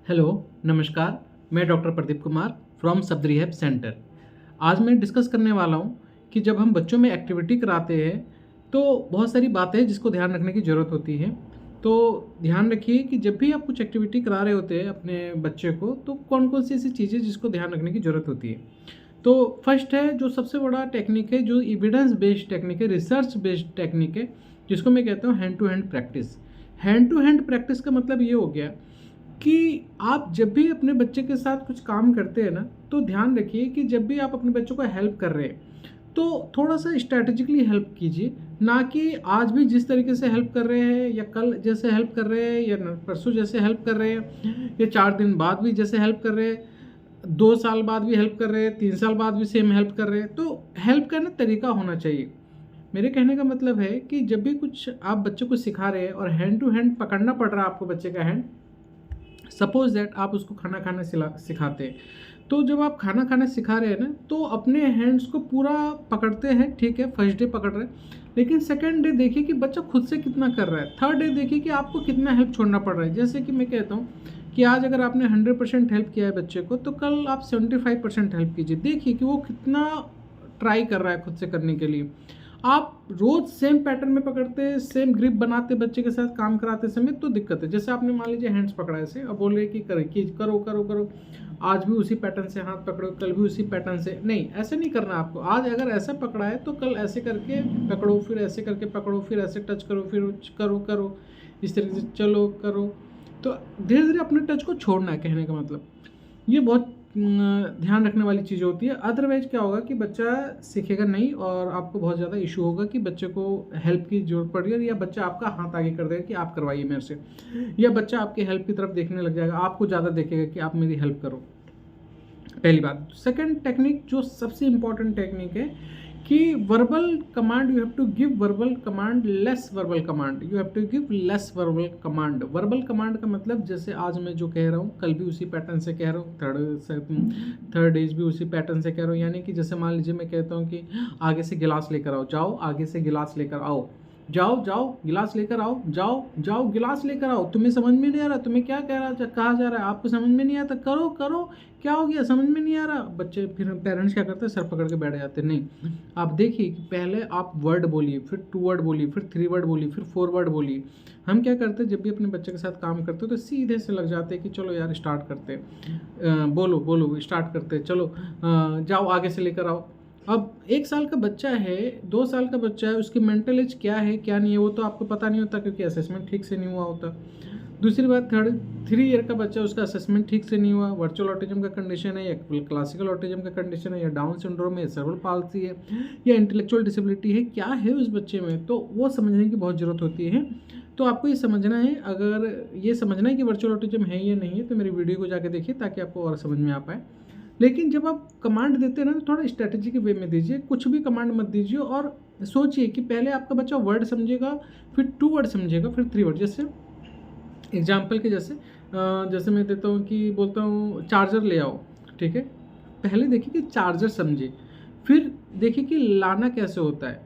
Hello, नमस्कार। मैं doctor Pradeep Kumar from सब्द रिहैब सेंटर। आज मैं डिस्कस करने वाला हूँ कि जब हम बच्चों में एक्टिविटी कराते हैं, तो बहुत सारी बातें हैं जिसको ध्यान रखने की ज़रूरत होती है। तो ध्यान रखिए कि जब भी आप कुछ एक्टिविटी करा रहे होते हैं अपने बच्चे को, तो कौन-कौन सी ऐसी चीज़ें जिसको ध्यान रखने की ज़रूरत होती है। तो फर्स्ट है, जो सबसे बड़ा टेक्निक है, जो एविडेंस बेस्ड टेक्निक है, रिसर्च बेस्ड टेक्निक है, जिसको मैं कहता हूँ hand to hand practice. Hand to hand practice का मतलब ये हो गया कि आप जब भी अपने बच्चे के साथ कुछ काम करते हैं ना, तो ध्यान रखिए कि जब भी आप अपने बच्चों को हेल्प कर रहे हैं, तो थोड़ा-सा स्ट्रैटेजिकली हेल्प कीजिए, ना कि आज भी जिस तरीके से हेल्प कर रहे हैं या कल जैसे हेल्प कर रहे हैं या न परसों जैसे हेल्प कर रहे हैं या 4 दिन बाद भी जैसे हेल्प कर रहे हैं, 2 साल बाद भी हेल्प कर रहे हैं, 3 साल बाद भी सेम हेल्प कर रहे हैं। तो हेल्प का ना तरीका होना चाहिए। मेरे कहने का मतलब है कि जब भी कुछ आप बच्चे को सिखा रहे हैं और हैंड टू हैंड पकड़ना पड़ रहा है आपको बच्चे का हैंड, सपोज दैट आप उसको खाना खाना सिखाते हैं, तो जब आप खाना खाना सिखा रहे हैं ना, तो अपने हैंड्स को पूरा पकड़ते हैं, ठीक है, फर्स्ट डे पकड़ रहे हैं, लेकिन सेकेंड डे देखिए कि बच्चा खुद से कितना कर रहा है, थर्ड डे देखिए कि आपको कितना हेल्प छोड़ना पड़ रहा है। जैसे कि मैं कहता हूँ कि आज अगर आपने 100% हेल्प किया है बच्चे को, तो कल आप 75% हेल्प कीजिए, देखिए कि वो कितना ट्राई कर रहा है खुद से करने के लिए। आप रोज सेम पैटर्न में पकड़ते, सेम ग्रिप बनाते बच्चे के साथ काम कराते समय, तो दिक्कत है। जैसे आपने मान लीजिए हैंड्स पकड़ा ऐसे, अब बोल रहे कि करे कि करो करो करो, आज भी उसी पैटर्न से हाथ पकड़ो, कल भी उसी पैटर्न से, नहीं, ऐसे नहीं करना आपको। आज अगर ऐसा पकड़ा है तो कल ऐसे करके पकड़ो, फिर ऐसे करके पकड़ो, फिर ऐसे टच करो, फिर करो करो, इस तरीके से चलो करो। तो धीरे धीरे अपने टच को छोड़ना है, कहने का मतलब ये बहुत ध्यान रखने वाली चीज़ होती है। अदरवाइज क्या होगा कि बच्चा सीखेगा नहीं और आपको बहुत ज़्यादा इशू होगा कि बच्चे को हेल्प की ज़रूरत पड़ रही है, या बच्चा आपका हाथ आगे कर देगा कि आप करवाइए मेरे से, या बच्चा आपकी हेल्प की तरफ देखने लग जाएगा, आपको ज़्यादा देखेगा कि आप मेरी हेल्प करो। पहली बात। सेकंड टेक्निक जो सबसे इंपॉर्टेंट टेक्निक है कि verbal command you have to give verbal command less verbal command, you have to give less verbal command. Verbal command का मतलब जैसे आज मैं जो कह रहा हूँ कल भी उसी पैटर्न से कह रहा हूँ, थर्ड डेज भी उसी पैटर्न से कह रहा हूँ। यानी कि जैसे मान लीजिए मैं कहता हूँ कि आगे से गिलास लेकर आओ, जाओ आगे से गिलास लेकर आओ, जाओ जाओ गिलास लेकर आओ, जाओ जाओ गिलास लेकर आओ। तुम्हें समझ में नहीं आ रहा, तुम्हें क्या कहा जा रहा है, आपको समझ में नहीं आता, करो करो, क्या हो गया, समझ में नहीं आ रहा। बच्चे फिर पेरेंट्स क्या करते हैं, सर पकड़ के बैठ जाते हैं। नहीं, आप देखिए कि पहले आप वर्ड बोलिए, फिर 2 वर्ड बोलिए, फिर 3 वर्ड बोलिए, फिर 4 वर्ड बोलिए। हम क्या करते हैं, जब भी अपने बच्चे के साथ काम करते हैं तो सीधे से लग जाते हैं कि चलो यार स्टार्ट करते हैं, बोलो बोलो स्टार्ट करते हैं, चलो जाओ आगे से लेकर आओ। अब 1 साल का बच्चा है, 2 साल का बच्चा है, उसकी मेंटल एज क्या है क्या नहीं है वो तो आपको पता नहीं होता, क्योंकि असेसमेंट ठीक से नहीं हुआ होता। दूसरी बात, 3 ईयर का बच्चा, उसका असेसमेंट ठीक से नहीं हुआ, वर्चुअल ऑटिज्म का कंडीशन है या क्लासिकल ऑटिज्म का कंडीशन है या डाउन सिंड्रोम है, सेरेब्रल पाल्सी है या इंटेलेक्चुअल डिसेबिलिटी है, क्या है उस बच्चे में, तो वो समझने की बहुत ज़रूरत होती है। तो आपको ये समझना है, अगर ये समझना है कि वर्चुअल ऑटिज्म है या नहीं है, तो मेरी वीडियो को जाके देखिए ताकि आपको और समझ में आ पाए। लेकिन जब आप कमांड देते हैं ना, तो थोड़ा स्ट्रैटेजी के वे में दीजिए, कुछ भी कमांड मत दीजिए और सोचिए कि पहले आपका बच्चा वर्ड समझेगा, फिर 2 वर्ड समझेगा, फिर 3 वर्ड। जैसे एग्जाम्पल के जैसे मैं देता हूँ कि बोलता हूँ चार्जर ले आओ, ठीक है, पहले देखिए कि चार्जर समझे, फिर देखिए कि लाना कैसे होता है,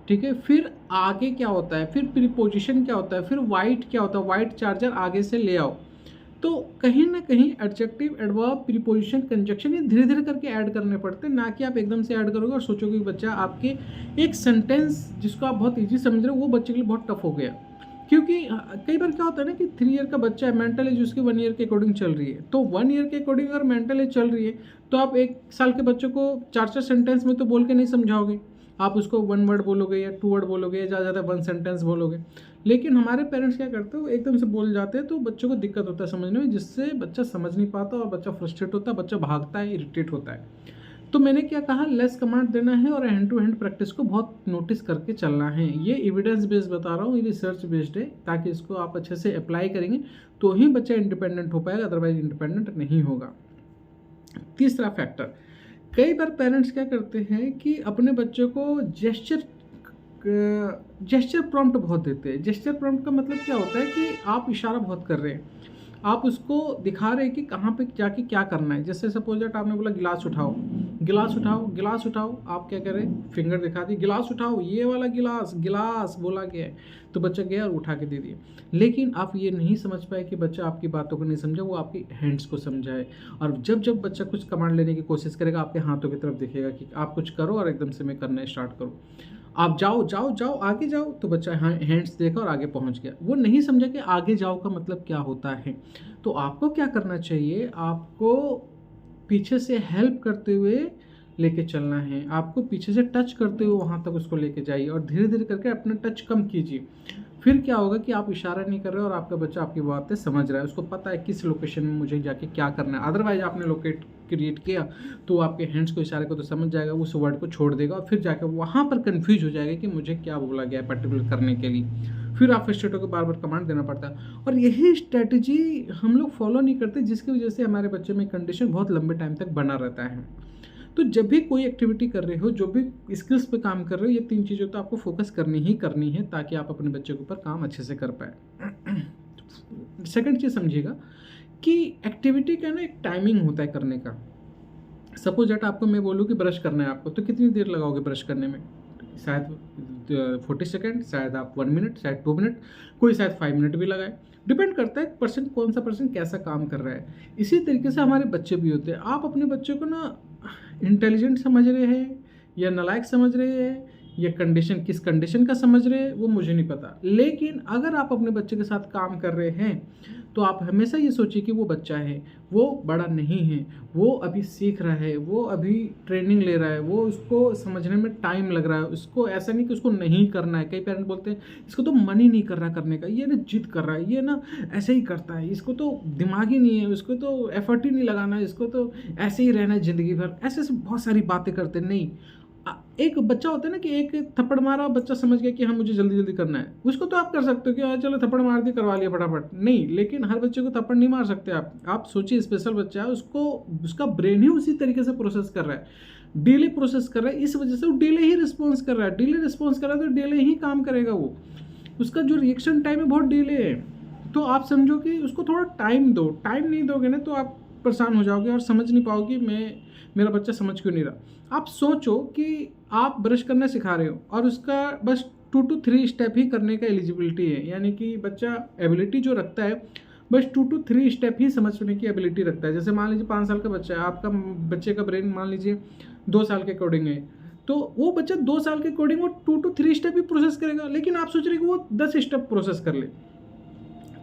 ठीक है, फिर आगे क्या होता है, फिर प्रीपोजिशन क्या होता है, फिर वाइट क्या होता है, वाइट चार्जर आगे से ले आओ। तो कहीं ना कहीं एडजेक्टिव, एडवर्ब, प्रीपोजिशन, कंजक्शन ये धीरे धीरे करके ऐड करने पड़ते हैं, ना कि आप एकदम से ऐड करोगे और सोचोगे कि बच्चा आपके एक सेंटेंस जिसको आप बहुत इजी समझ रहे हो वो बच्चे के लिए बहुत टफ हो गया। क्योंकि कई बार क्या होता है ना कि 3 ईयर का बच्चा है, मेंटल एज उसकी 1 ईयर के अकॉर्डिंग चल रही है, तो 1 ईयर के अकॉर्डिंग अगर मेंटल एज चल रही है, तो आप 1 साल के बच्चे को 4 सेंटेंस में तो बोल के नहीं समझाओगे, आप उसको 1 वर्ड बोलोगे या 2 वर्ड बोलोगे या ज़्यादा ज़्यादा 1 सेंटेंस बोलोगे। लेकिन हमारे पेरेंट्स क्या करते हैं, वो एकदम से बोल जाते हैं, तो बच्चों को दिक्कत होता है समझने में, जिससे बच्चा समझ नहीं पाता और बच्चा फ्रस्ट्रेट होता है, बच्चा भागता है, इरिटेट होता है। तो मैंने क्या कहा, लेस कमांड देना है और हैंड टू हैंड प्रैक्टिस को बहुत नोटिस करके चलना है। ये एविडेंस बेस्ड बता रहा हूँ, ये रिसर्च बेस्ड है, ताकि इसको आप अच्छे से अप्लाई करेंगे तो ही बच्चा इंडिपेंडेंट हो पाएगा, अदरवाइज इंडिपेंडेंट नहीं होगा। तीसरा फैक्टर, कई बार पेरेंट्स क्या करते हैं कि अपने बच्चों को जेस्चर प्रॉम्प्ट बहुत देते हैं। जेस्चर प्रॉम्प्ट का मतलब क्या होता है कि आप इशारा बहुत कर रहे हैं, आप उसको दिखा रहे हैं कि कहाँ पे जाके क्या करना है। जैसे सपोज दैट आपने बोला गिलास उठाओ, गिलास उठाओ, गिलास उठाओ, आप क्या करें, फिंगर दिखा दी, गिलास उठाओ, ये वाला गिलास, गिलास बोला गया है, तो बच्चा गया और उठा के दे दिया। लेकिन आप ये नहीं समझ पाए कि बच्चा आपकी बातों को नहीं समझा, वो आपकी हैंड्स को समझा है। और जब जब बच्चा कुछ कमांड लेने की कोशिश करेगा, आपके हाथों की तरफ दिखेगा कि आप कुछ करो और एकदम से मैं करना स्टार्ट करूँ। आप जाओ जाओ जाओ आगे जाओ, तो बच्चा हैंड्स देखा और आगे पहुंच गया। वो नहीं समझा कि आगे जाओ का मतलब क्या होता है। तो आपको क्या करना चाहिए, आपको पीछे से हेल्प करते हुए लेके चलना है, आपको पीछे से टच करते हुए वहाँ तक उसको लेके जाइए और धीरे धीरे करके अपना टच कम कीजिए। फिर क्या होगा कि आप इशारा नहीं कर रहे हो और आपका बच्चा आपकी बातें समझ रहा है, उसको पता है किस लोकेशन में मुझे जाके क्या करना है। अदरवाइज आपने लोकेट क्रिएट किया तो आपके हैंड्स को, इशारे को तो समझ जाएगा, उस वर्ड को छोड़ देगा और फिर जाकर वहाँ पर कन्फ्यूज हो जाएगा कि मुझे क्या बोला गया है पर्टिकुलर करने के लिए। फिर आप फ्रस्ट्रेट को बार बार कमांड देना पड़ता है। और यही स्ट्रैटेजी हम लोग फॉलो नहीं करते, जिसकी वजह से हमारे बच्चे में कंडीशन बहुत लंबे टाइम तक बना रहता है। तो जब भी कोई एक्टिविटी कर रहे हो, जो भी स्किल्स पे काम कर रहे हो, ये 3 चीज़ों तो आपको फोकस करनी ही करनी है, ताकि आप अपने बच्चे के ऊपर काम अच्छे से कर पाए। सेकंड चीज़ समझिएगा कि एक्टिविटी का ना एक टाइमिंग होता है करने का। सपोज दैट आपको मैं बोलूँ कि ब्रश करना है आपको, तो कितनी देर लगाओगे ब्रश करने में? शायद 40 सेकेंड, शायद आप 1 मिनट, शायद 2 मिनट, कोई शायद 5 मिनट भी लगाए। डिपेंड करता है पर्सन, कौन सा पर्सन कैसा काम कर रहा है। इसी तरीके से हमारे बच्चे भी होते हैं। आप अपने बच्चे को ना इंटेलिजेंट समझ रहे हैं या नालायक समझ रहे हैं या कंडीशन, किस कंडीशन का समझ रहे हैं वो मुझे नहीं पता। लेकिन अगर आप अपने बच्चे के साथ काम कर रहे हैं तो आप हमेशा ये सोचिए कि वो बच्चा है, वो बड़ा नहीं है, वो अभी सीख रहा है, वो अभी ट्रेनिंग ले रहा है, वो उसको समझने में टाइम लग रहा है। उसको ऐसा नहीं कि उसको नहीं करना है। कई पेरेंट बोलते हैं इसको तो मन ही नहीं कर रहा करने का, ये ना जिद कर रहा है, ये ना ऐसे ही करता है, इसको तो दिमाग ही नहीं है, उसको तो एफर्ट ही नहीं लगाना है, इसको तो ऐसे ही रहना है ज़िंदगी भर। ऐसे ऐसे बहुत सारी बातें करते नहीं। एक बच्चा होता है ना कि एक थप्पड़ मारा, बच्चा समझ गया कि हाँ मुझे जल्दी जल्दी करना है, उसको तो आप कर सकते हो कि हाँ चलो थप्पड़ मार दिया, करवा लिया फटाफट। नहीं, लेकिन हर बच्चे को थप्पड़ नहीं मार सकते आप सोचिए स्पेशल बच्चा है, उसको उसका ब्रेन ही उसी तरीके से प्रोसेस कर रहा है, डिले प्रोसेस कर रहा है, इस वजह से वो डिले ही रिस्पॉन्स कर रहा है। डिले रिस्पॉन्स कर रहा है तो डिले ही काम करेगा वो, उसका जो रिएक्शन टाइम है बहुत डिले है। तो आप समझो कि उसको थोड़ा टाइम दो। टाइम नहीं दोगे ना तो आप परेशान हो जाओगे और समझ नहीं पाओगे मेरा बच्चा समझ क्यों नहीं रहा। आप सोचो कि आप ब्रश करना सिखा रहे हो और उसका बस 2 to 3 स्टेप ही करने का एलिजिबिलिटी है, यानी कि बच्चा एबिलिटी जो रखता है बस 2 to 3 स्टेप ही समझने की एबिलिटी रखता है। जैसे मान लीजिए 5 साल का बच्चा है, आपका बच्चे का ब्रेन मान लीजिए 2 साल के अकॉर्डिंग है, तो वो बच्चा 2 साल के अकॉर्डिंग वो 2 to 3 स्टेप ही प्रोसेस करेगा। लेकिन आप सोच रहे कि वो 10 स्टेप प्रोसेस कर ले।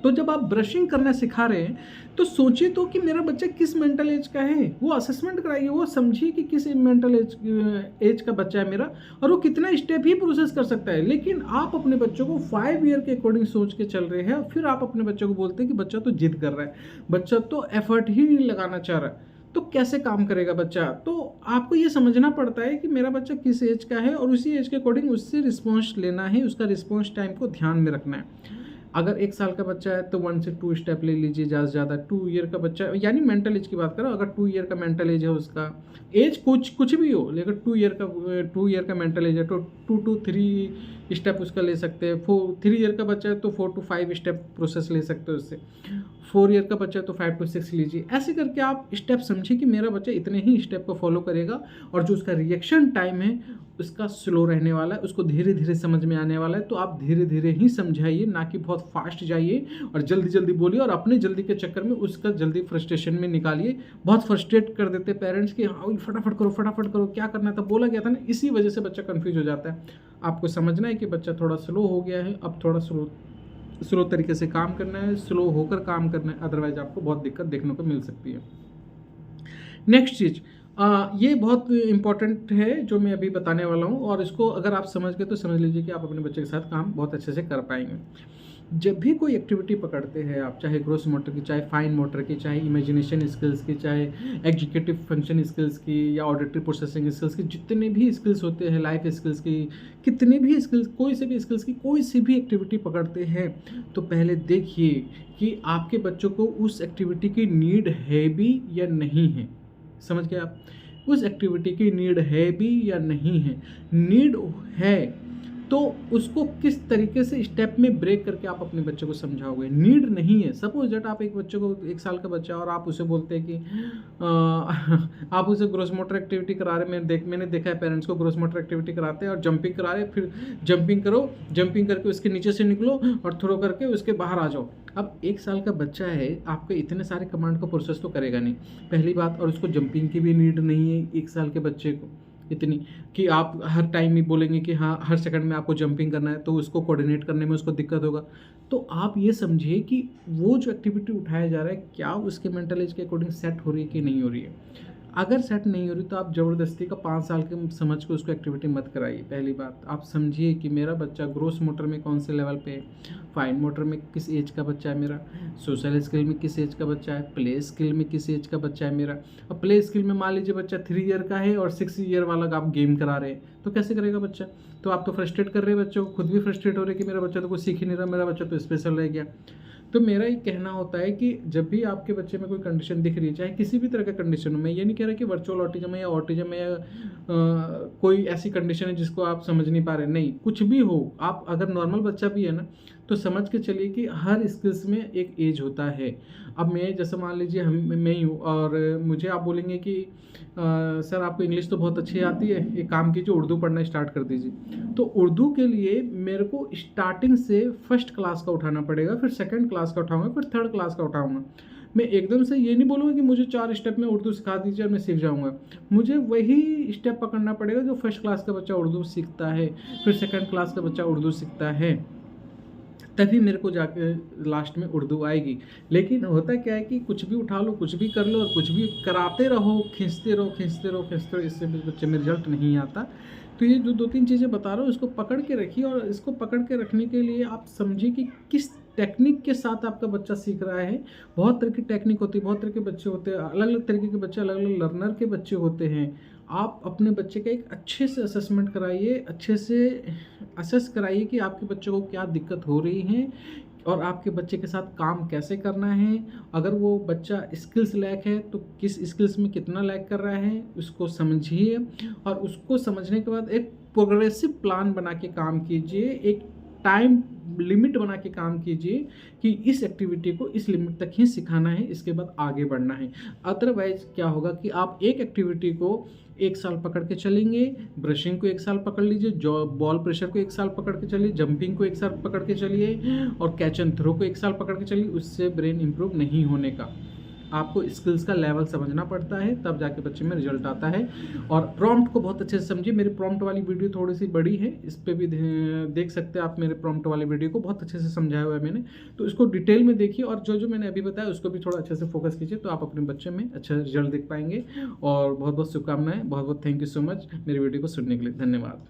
तो जब आप ब्रशिंग करना सिखा रहे हैं तो सोचिए तो कि मेरा बच्चा किस मेंटल एज का है, वो असेसमेंट कराइए, वो समझिए कि किस मेंटल एज का बच्चा है मेरा और वो कितना स्टेप ही प्रोसेस कर सकता है। लेकिन आप अपने बच्चों को 5 ईयर के अकॉर्डिंग सोच के चल रहे हैं और फिर आप अपने बच्चों को बोलते हैं कि बच्चा तो जिद कर रहा है, बच्चा तो एफर्ट ही नहीं लगाना चाह रहा है, तो कैसे काम करेगा बच्चा। तो आपको ये समझना पड़ता है कि मेरा बच्चा किस एज का है और उसी एज के अकॉर्डिंग उससे रिस्पॉन्स लेना है, उसका रिस्पॉन्स टाइम को ध्यान में रखना है। अगर 1 साल का बच्चा है तो 1 से 2 स्टेप ले लीजिए ज़्यादा से ज़्यादा। 2 ईयर का बच्चा, यानी मेंटल एज की बात करो, अगर 2 ईयर का मेंटल एज है, उसका एज कुछ भी हो, लेकिन 2 ईयर का मेंटल एज है तो 2 to 3 स्टेप उसका ले सकते हैं। 3 ईयर का बच्चा है तो 4 to 5 स्टेप प्रोसेस ले सकते हो उससे। 4 ईयर का बच्चा है तो 5 to 6 लीजिए। ऐसे करके आप स्टेप समझिए कि मेरा बच्चा इतने ही स्टेप को फॉलो करेगा और जो उसका रिएक्शन टाइम है उसका स्लो रहने वाला है, उसको धीरे धीरे समझ में आने वाला है। तो आप धीरे धीरे ही समझाइए, ना कि बहुत फास्ट जाइए और जल्दी जल्दी बोलिए और अपने जल्दी के चक्कर में उसका जल्दी फ्रस्ट्रेशन में निकालिए। बहुत फ्रस्ट्रेट कर देते पेरेंट्स कि हाँ फटाफट करो, क्या करना था, बोला गया था ना, इसी वजह से बच्चा कंफ्यूज हो जाता है। आपको समझना है कि बच्चा थोड़ा स्लो हो गया है, अब थोड़ा स्लो तरीके से काम करना है, स्लो होकर काम करना है, अदरवाइज आपको बहुत दिक्कत देखने को मिल सकती है। नेक्स्ट चीज़, ये बहुत इम्पॉर्टेंट है जो मैं अभी बताने वाला हूँ, और इसको अगर आप समझ गए तो समझ लीजिए कि आप अपने बच्चे के साथ काम बहुत अच्छे से कर पाएंगे। जब भी कोई एक्टिविटी पकड़ते हैं आप, चाहे ग्रोस मोटर की, चाहे फाइन मोटर की, चाहे इमेजिनेशन स्किल्स की, चाहे एग्जीक्यूटिव फंक्शन स्किल्स की या ऑडिटरी प्रोसेसिंग स्किल्स की, जितने भी स्किल्स होते हैं, लाइफ स्किल्स की, कितने भी स्किल्स, कोई से भी स्किल्स की कोई सी भी एक्टिविटी पकड़ते हैं तो पहले देखिए कि आपके बच्चों को उस एक्टिविटी की नीड है भी या नहीं है। समझ गए आप? उस एक्टिविटी की नीड है भी या नहीं है। नीड है तो उसको किस तरीके से स्टेप में ब्रेक करके आप अपने बच्चे को समझाओगे। नीड नहीं है। सपोज दैट आप एक बच्चे को, 1 साल का बच्चा, और आप उसे बोलते हैं कि आप उसे ग्रोस मोटर एक्टिविटी करा रहे, मैंने देखा है पेरेंट्स को ग्रोस मोटर एक्टिविटी कराते हैं और जंपिंग करा रहे, फिर जंपिंग करो, जंपिंग करके उसके नीचे से निकलो और थ्रो करके उसके बाहर आ जाओ। अब 1 साल का बच्चा है, आपके इतने सारे कमांड का प्रोसेस तो करेगा नहीं, पहली बात। और उसको जंपिंग की भी नीड नहीं है 1 साल के बच्चे को इतनी, कि आप हर टाइम ही बोलेंगे कि हाँ हर सेकंड में आपको जंपिंग करना है, तो उसको कोऑर्डिनेट करने में उसको दिक्कत होगा। तो आप ये समझिए कि वो जो एक्टिविटी उठाया जा रहा है, क्या उसके मेंटल एज के अकॉर्डिंग सेट हो रही है कि नहीं हो रही है। अगर सेट नहीं हो रही तो आप ज़बरदस्ती का 5 साल के समझ के उसको एक्टिविटी मत कराइए। पहली बात आप समझिए कि मेरा बच्चा ग्रोस मोटर में कौन से लेवल पे है, फाइन मोटर में किस एज का बच्चा है मेरा, सोशल स्किल में किस एज का बच्चा है, प्ले स्किल में किस एज का बच्चा है मेरा। अब प्ले स्किल में मान लीजिए बच्चा 3 ईयर का है और 6 ईयर वाला आप गेम करा रहे हैं, तो कैसे करेगा बच्चा। तो आप तो फ्रस्ट्रेट कर रहे हैं बच्चों को, खुद भी फ्रस्ट्रेट हो रहे हैं कि मेरा बच्चा तो कुछ सीख ही नहीं रहा, मेरा बच्चा तो स्पेशल रह गया। तो मेरा ये कहना होता है कि जब भी आपके बच्चे में कोई कंडीशन दिख रही है, चाहे किसी भी तरह का कंडीशन हो, मैं ये नहीं कह रहा कि वर्चुअल ऑटिज्म है या ऑटिज्म है या कोई ऐसी कंडीशन है जिसको आप समझ नहीं पा रहे, नहीं, कुछ भी हो, आप अगर नॉर्मल बच्चा भी है ना, तो समझ के चलिए कि हर स्किल्स में एक एज होता है। अब मैं जैसे मान लीजिए मैं ही हूँ और मुझे आप बोलेंगे कि सर आपको इंग्लिश तो बहुत अच्छी आती है, एक काम कीजिए उर्दू पढ़ना स्टार्ट कर दीजिए। तो उर्दू के लिए मेरे को स्टार्टिंग से फर्स्ट क्लास का उठाना पड़ेगा, फिर सेकंड क्लास का उठाऊंगा, फिर थर्ड क्लास का उठाऊंगा। मैं एकदम से ये नहीं बोलूँगा कि मुझे 4 स्टेप में उर्दू सिखा दीजिए और मैं सीख जाऊँगा। मुझे वही स्टेप पकड़ना पड़ेगा जो फर्स्ट क्लास का बच्चा उर्दू सीखता है, फिर सेकंड क्लास का बच्चा उर्दू सीखता है, तभी मेरे को जाके लास्ट में उर्दू आएगी। लेकिन होता क्या है कि कुछ भी उठा लो, कुछ भी कर लो और कुछ भी कराते रहो, खींचते रहो खींचते रहो खींचते रहो, इससे भी बच्चे में रिजल्ट नहीं आता। तो ये जो 2-3 चीज़ें बता रहा हूँ इसको पकड़ के रखिए, और इसको पकड़ के रखने के लिए आप समझिए कि किस टेक्निक के साथ आपका बच्चा सीख रहा है। बहुत तरह की टेक्निक होती है, बहुत तरह के बच्चे होते हैं, अलग अलग तरीके के बच्चे, अलग अलग लर्नर के बच्चे होते हैं। आप अपने बच्चे का एक अच्छे से असेसमेंट कराइए, अच्छे से असेस कराइए कि आपके बच्चे को क्या दिक्कत हो रही है और आपके बच्चे के साथ काम कैसे करना है। अगर वो बच्चा स्किल्स लैक है तो किस स्किल्स में कितना लैक कर रहा है उसको समझिए, और उसको समझने के बाद एक प्रोग्रेसिव प्लान बना के काम कीजिए, एक टाइम लिमिट बना के काम कीजिए कि इस एक्टिविटी को इस लिमिट तक ही सिखाना है, इसके बाद आगे बढ़ना है। अदरवाइज क्या होगा कि आप एक एक्टिविटी को 1 साल पकड़ के चलेंगे, ब्रशिंग को 1 साल पकड़ लीजिए, जो बॉल प्रेशर को 1 साल पकड़ के चलिए, जंपिंग को 1 साल पकड़ के चलिए और कैच एंड थ्रो को 1 साल पकड़ के चलिए, उससे ब्रेन इंप्रूव नहीं होने का। आपको स्किल्स का लेवल समझना पड़ता है, तब जाके बच्चे में रिजल्ट आता है। और प्रॉम्प्ट को बहुत अच्छे से समझिए। मेरी प्रॉम्प्ट वाली वीडियो थोड़ी सी बड़ी है, इस पर भी देख सकते हैं आप, मेरे प्रॉम्प्ट वाली वीडियो को बहुत अच्छे से समझाया हुआ है मैंने, तो इसको डिटेल में देखिए और जो जो मैंने अभी बताया उसको भी थोड़ा अच्छे से फोकस कीजिए, तो आप अपने बच्चे में अच्छा रिजल्ट देख पाएंगे। और बहुत बहुत शुभकामनाएं, बहुत बहुत थैंक यू सो मच मेरी वीडियो को सुनने के लिए। धन्यवाद।